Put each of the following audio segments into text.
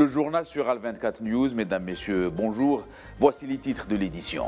Le journal sur Al24 News, mesdames, messieurs, bonjour. Voici les titres de l'édition.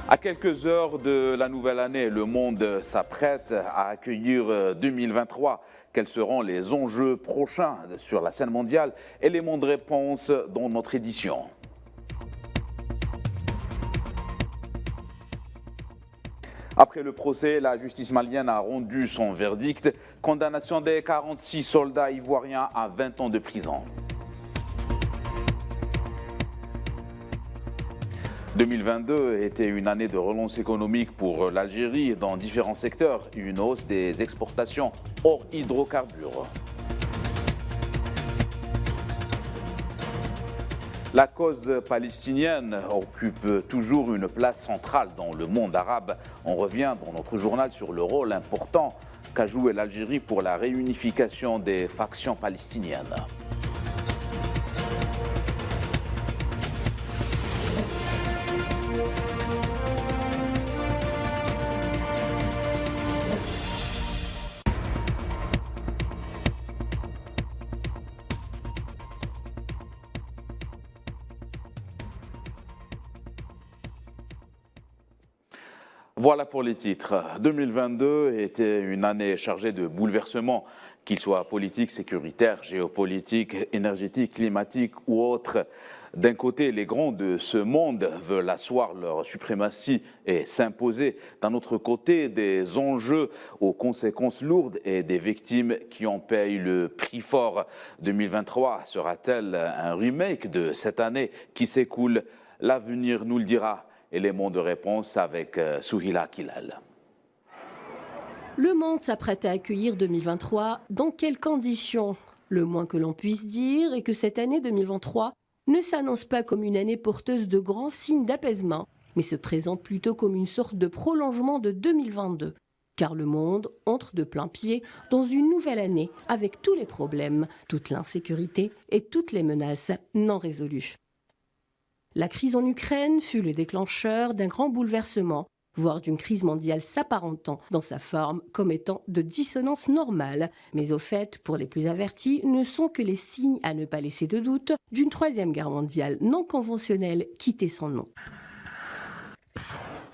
À quelques heures de la nouvelle année, le monde s'apprête à accueillir 2023. Quels seront les enjeux prochains sur la scène mondiale? Éléments de réponse dans notre édition. Après le procès, la justice malienne a rendu son verdict. Condamnation des 46 soldats ivoiriens à 20 ans de prison. 2022 était une année de relance économique pour l'Algérie dans différents secteurs. Une hausse des exportations hors hydrocarbures. La cause palestinienne occupe toujours une place centrale dans le monde arabe. On revient dans notre journal sur le rôle important qu'a joué l'Algérie pour la réunification des factions palestiniennes. Voilà pour les titres. 2022 était une année chargée de bouleversements, qu'ils soient politiques, sécuritaires, géopolitiques, énergétiques, climatiques ou autres. D'un côté, les grands de ce monde veulent asseoir leur suprématie et s'imposer. D'un autre côté, des enjeux aux conséquences lourdes et des victimes qui en payent le prix fort. 2023 sera-t-elle un remake de cette année qui s'écoule? L'avenir nous le dira. Élément de réponse avec Souhila Kilal. Le monde s'apprête à accueillir 2023. Dans quelles conditions? Le moins que l'on puisse dire est que cette année 2023 ne s'annonce pas comme une année porteuse de grands signes d'apaisement, mais se présente plutôt comme une sorte de prolongement de 2022. Car le monde entre de plein pied dans une nouvelle année avec tous les problèmes, toute l'insécurité et toutes les menaces non résolues. La crise en Ukraine fut le déclencheur d'un grand bouleversement, voire d'une crise mondiale s'apparentant dans sa forme comme étant de dissonance normale. Mais au fait, pour les plus avertis, ne sont que les signes à ne pas laisser de doute d'une troisième guerre mondiale non conventionnelle qui son nom.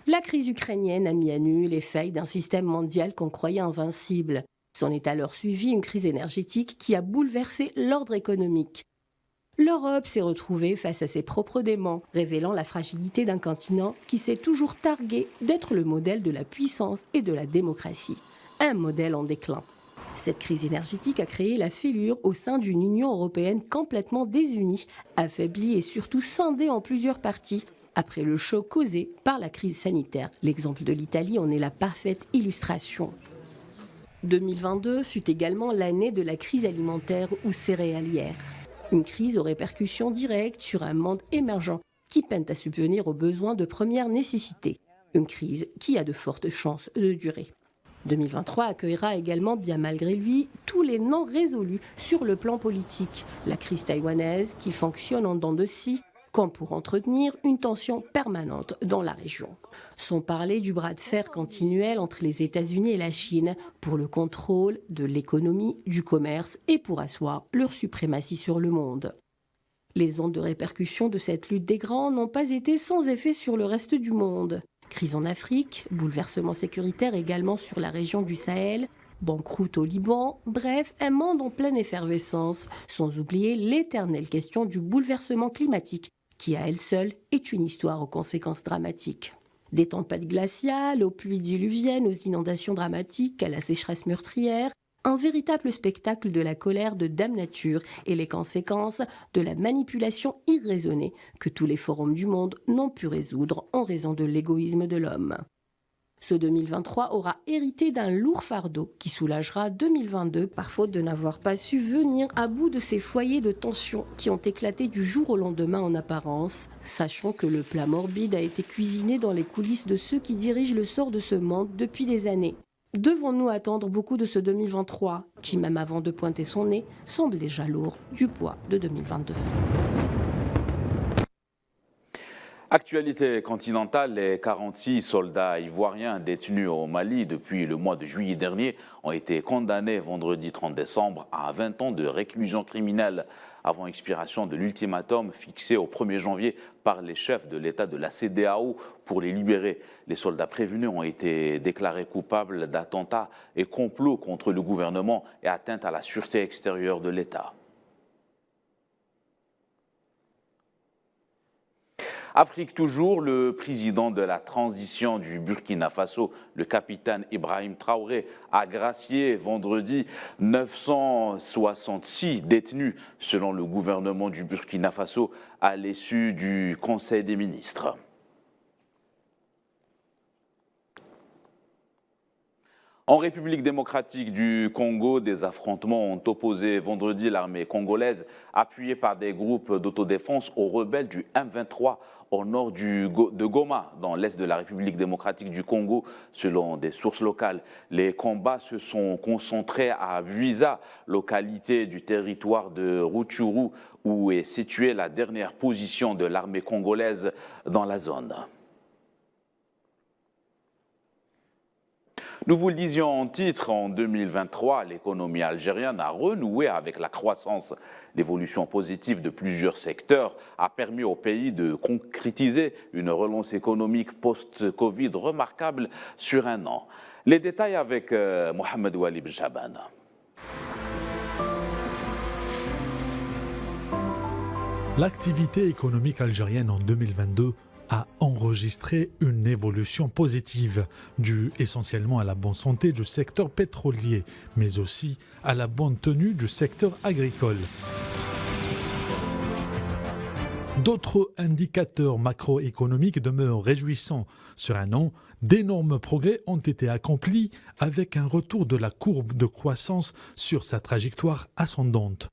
La crise ukrainienne a mis à nu les failles d'un système mondial qu'on croyait invincible. S'en est alors suivie une crise énergétique qui a bouleversé l'ordre économique. L'Europe s'est retrouvée face à ses propres démons, révélant la fragilité d'un continent qui s'est toujours targué d'être le modèle de la puissance et de la démocratie. Un modèle en déclin. Cette crise énergétique a créé la fêlure au sein d'une Union européenne complètement désunie, affaiblie et surtout scindée en plusieurs parties, après le choc causé par la crise sanitaire. L'exemple de l'Italie en est la parfaite illustration. 2022 fut également l'année de la crise alimentaire ou céréalière. Une crise aux répercussions directes sur un monde émergent qui peine à subvenir aux besoins de première nécessité. Une crise qui a de fortes chances de durer. 2023 accueillera également, bien malgré lui, tous les non résolus sur le plan politique. La crise taïwanaise qui fonctionne en dents de scie, comme pour entretenir une tension permanente dans la région. Sans parler du bras de fer continuel entre les États-Unis et la Chine pour le contrôle de l'économie, du commerce et pour asseoir leur suprématie sur le monde. Les ondes de répercussion de cette lutte des grands n'ont pas été sans effet sur le reste du monde. Crise en Afrique, bouleversement sécuritaire également sur la région du Sahel, banqueroute au Liban, bref, un monde en pleine effervescence, sans oublier l'éternelle question du bouleversement climatique, qui à elle seule est une histoire aux conséquences dramatiques. Des tempêtes glaciales, aux pluies diluviennes, aux inondations dramatiques, à la sécheresse meurtrière, un véritable spectacle de la colère de Dame Nature et les conséquences de la manipulation irraisonnée que tous les forums du monde n'ont pu résoudre en raison de l'égoïsme de l'homme. Ce 2023 aura hérité d'un lourd fardeau qui soulagera 2022 par faute de n'avoir pas su venir à bout de ces foyers de tension qui ont éclaté du jour au lendemain en apparence, sachant que le plat morbide a été cuisiné dans les coulisses de ceux qui dirigent le sort de ce monde depuis des années. Devons-nous attendre beaucoup de ce 2023 qui, même avant de pointer son nez, semble déjà lourd du poids de 2022? Actualité continentale, les 46 soldats ivoiriens détenus au Mali depuis le mois de juillet dernier ont été condamnés vendredi 30 décembre à 20 ans de réclusion criminelle avant expiration de l'ultimatum fixé au 1er janvier par les chefs de l'État de la CEDEAO pour les libérer. Les soldats prévenus ont été déclarés coupables d'attentats et complots contre le gouvernement et atteinte à la sûreté extérieure de l'État. Afrique toujours, le président de la transition du Burkina Faso, le capitaine Ibrahim Traoré, a gracié vendredi 966 détenus selon le gouvernement du Burkina Faso à l'issue du Conseil des ministres. En République démocratique du Congo, des affrontements ont opposé vendredi l'armée congolaise, appuyée par des groupes d'autodéfense, aux rebelles du M23 au nord de Goma, dans l'est de la République démocratique du Congo, selon des sources locales. Les combats se sont concentrés à Buiza, localité du territoire de Rutshuru, où est située la dernière position de l'armée congolaise dans la zone. Nous vous le disions en titre, en 2023, l'économie algérienne a renoué avec la croissance. L'évolution positive de plusieurs secteurs a permis au pays de concrétiser une relance économique post-Covid remarquable sur un an. Les détails avec Mohamed Ouali Benchaban. L'activité économique algérienne en 2022 a enregistré une évolution positive, due essentiellement à la bonne santé du secteur pétrolier, mais aussi à la bonne tenue du secteur agricole. D'autres indicateurs macroéconomiques demeurent réjouissants. Sur un an, d'énormes progrès ont été accomplis avec un retour de la courbe de croissance sur sa trajectoire ascendante.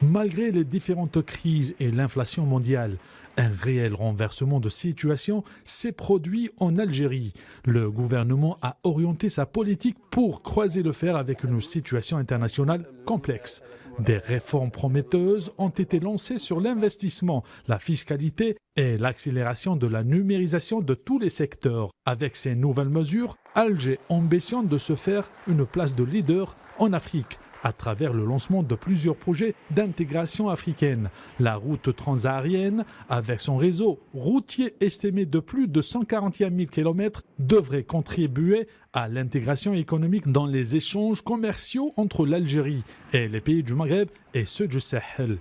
Malgré les différentes crises et l'inflation mondiale, un réel renversement de situation s'est produit en Algérie. Le gouvernement a orienté sa politique pour croiser le fer avec une situation internationale complexe. Des réformes prometteuses ont été lancées sur l'investissement, la fiscalité et l'accélération de la numérisation de tous les secteurs. Avec ces nouvelles mesures, Alger ambitionne de se faire une place de leader en Afrique, à travers le lancement de plusieurs projets d'intégration africaine. La route transsaharienne, avec son réseau routier estimé de plus de 141 000 km, devrait contribuer à l'intégration économique dans les échanges commerciaux entre l'Algérie et les pays du Maghreb et ceux du Sahel.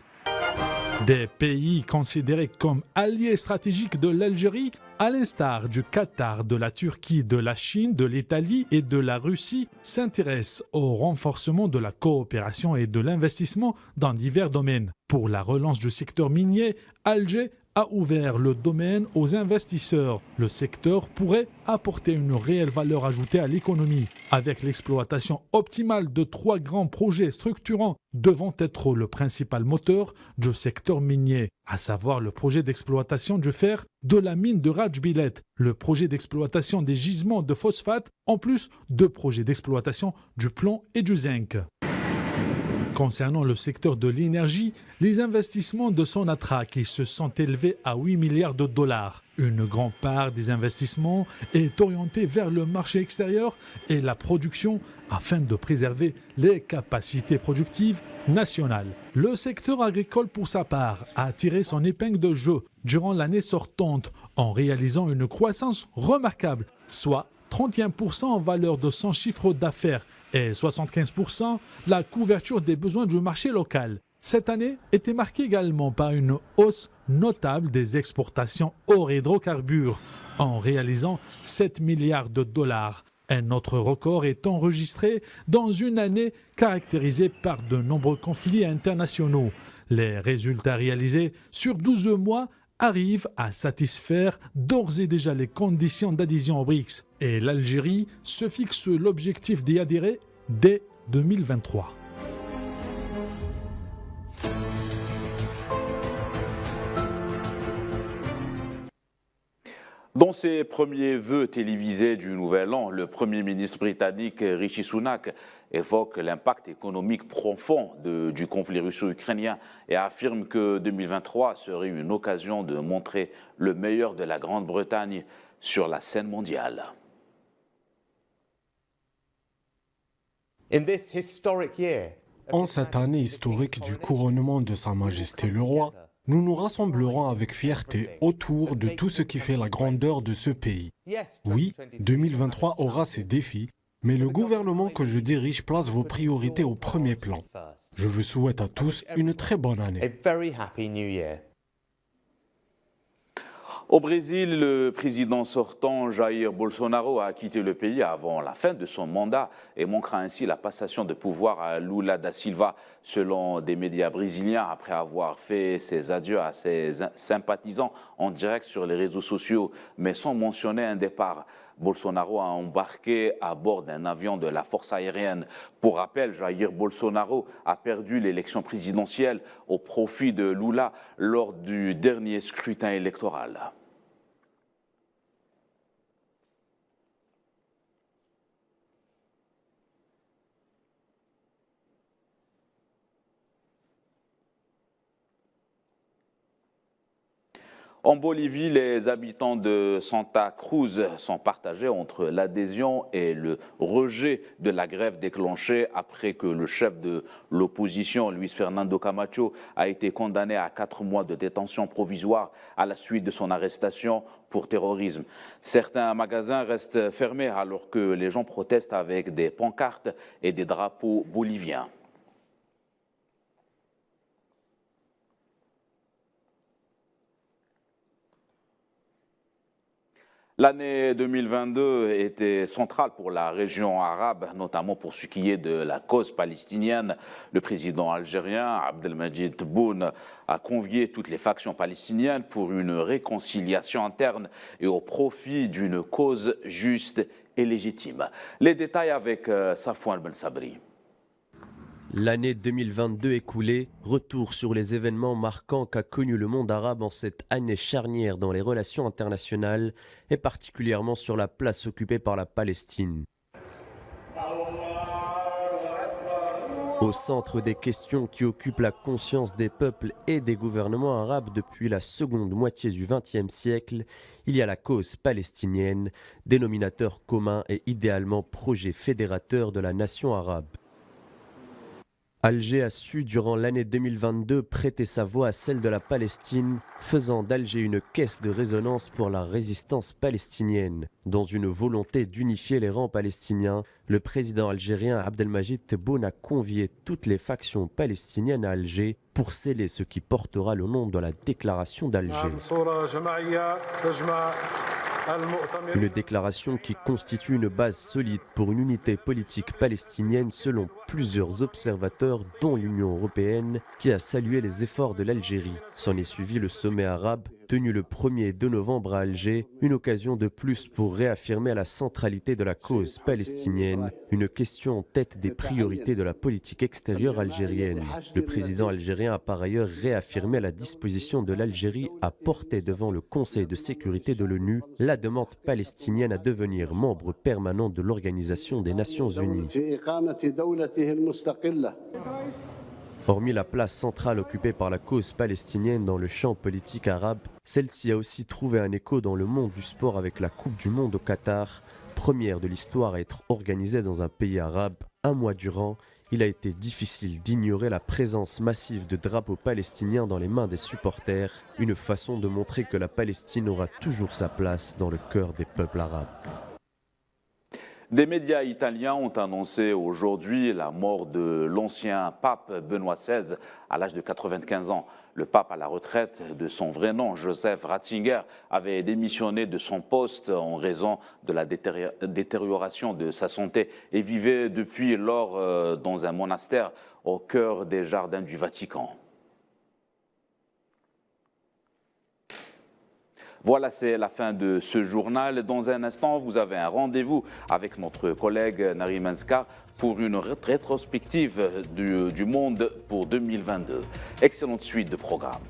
Des pays considérés comme alliés stratégiques de l'Algérie, à l'instar du Qatar, de la Turquie, de la Chine, de l'Italie et de la Russie, s'intéressent au renforcement de la coopération et de l'investissement dans divers domaines. Pour la relance du secteur minier, Alger a ouvert le domaine aux investisseurs. Le secteur pourrait apporter une réelle valeur ajoutée à l'économie, avec l'exploitation optimale de 3 grands projets structurants devant être le principal moteur du secteur minier, à savoir le projet d'exploitation du fer de la mine de Rajbilet, le projet d'exploitation des gisements de phosphate, en plus de projets d'exploitation du plomb et du zinc. Concernant le secteur de l'énergie, les investissements de Sonatrach se sont élevés à 8 milliards de dollars. Une grande part des investissements est orientée vers le marché extérieur et la production afin de préserver les capacités productives nationales. Le secteur agricole, pour sa part, a tiré son épingle de jeu durant l'année sortante en réalisant une croissance remarquable, soit 31% en valeur de son chiffre d'affaires et 75% la couverture des besoins du marché local. Cette année était marquée également par une hausse notable des exportations hors hydrocarbures, en réalisant 7 milliards de dollars. Un autre record est enregistré dans une année caractérisée par de nombreux conflits internationaux. Les résultats réalisés sur 12 mois arrive à satisfaire d'ores et déjà les conditions d'adhésion aux BRICS et l'Algérie se fixe l'objectif d'y adhérer dès 2023. Dans ses premiers vœux télévisés du Nouvel An, le Premier ministre britannique Rishi Sunak évoque l'impact économique profond du conflit russo-ukrainien et affirme que 2023 serait une occasion de montrer le meilleur de la Grande-Bretagne sur la scène mondiale. En cette année historique du couronnement de Sa Majesté le Roi, nous nous rassemblerons avec fierté autour de tout ce qui fait la grandeur de ce pays. Oui, 2023 aura ses défis, mais le gouvernement que je dirige place vos priorités au premier plan. Je vous souhaite à tous une très bonne année. Au Brésil, le président sortant Jair Bolsonaro a quitté le pays avant la fin de son mandat et manquera ainsi la passation de pouvoir à Lula da Silva, selon des médias brésiliens, après avoir fait ses adieux à ses sympathisants en direct sur les réseaux sociaux, mais sans mentionner un départ. Bolsonaro a embarqué à bord d'un avion de la force aérienne. Pour rappel, Jair Bolsonaro a perdu l'élection présidentielle au profit de Lula lors du dernier scrutin électoral. En Bolivie, les habitants de Santa Cruz sont partagés entre l'adhésion et le rejet de la grève déclenchée après que le chef de l'opposition, Luis Fernando Camacho, a été condamné à 4 mois de détention provisoire à la suite de son arrestation pour terrorisme. Certains magasins restent fermés alors que les gens protestent avec des pancartes et des drapeaux boliviens. L'année 2022 était centrale pour la région arabe, notamment pour ce qui est de la cause palestinienne. Le président algérien Abdelmadjid Tebboune a convié toutes les factions palestiniennes pour une réconciliation interne et au profit d'une cause juste et légitime. Les détails avec Safouane Ben Sabri. L'année 2022 écoulée, retour sur les événements marquants qu'a connu le monde arabe en cette année charnière dans les relations internationales et particulièrement sur la place occupée par la Palestine. Au centre des questions qui occupent la conscience des peuples et des gouvernements arabes depuis la seconde moitié du XXe siècle, il y a la cause palestinienne, dénominateur commun et idéalement projet fédérateur de la nation arabe. Alger a su, durant l'année 2022, prêter sa voix à celle de la Palestine, faisant d'Alger une caisse de résonance pour la résistance palestinienne. Dans une volonté d'unifier les rangs palestiniens, le président algérien Abdelmadjid Tebboune a convié toutes les factions palestiniennes à Alger pour sceller ce qui portera le nom de la déclaration d'Alger. Une déclaration qui constitue une base solide pour une unité politique palestinienne selon plusieurs observateurs, dont l'Union européenne, qui a salué les efforts de l'Algérie. S'en est suivi le sommet arabe, tenu le 1er et 2 novembre à Alger, une occasion de plus pour réaffirmer la centralité de la cause palestinienne, une question en tête des priorités de la politique extérieure algérienne. Le président algérien a par ailleurs réaffirmé la disposition de l'Algérie à porter devant le Conseil de sécurité de l'ONU la demande palestinienne à devenir membre permanent de l'Organisation des Nations Unies. Hormis la place centrale occupée par la cause palestinienne dans le champ politique arabe, celle-ci a aussi trouvé un écho dans le monde du sport avec la Coupe du Monde au Qatar, première de l'histoire à être organisée dans un pays arabe. Un mois durant, il a été difficile d'ignorer la présence massive de drapeaux palestiniens dans les mains des supporters, une façon de montrer que la Palestine aura toujours sa place dans le cœur des peuples arabes. Des médias italiens ont annoncé aujourd'hui la mort de l'ancien pape Benoît XVI à l'âge de 95 ans. Le pape à la retraite de son vrai nom, Joseph Ratzinger, avait démissionné de son poste en raison de la détérioration de sa santé et vivait depuis lors dans un monastère au cœur des jardins du Vatican. Voilà, c'est la fin de ce journal. Dans un instant, vous avez un rendez-vous avec notre collègue Narim Enska pour une rétrospective du monde pour 2022. Excellente suite de programmes.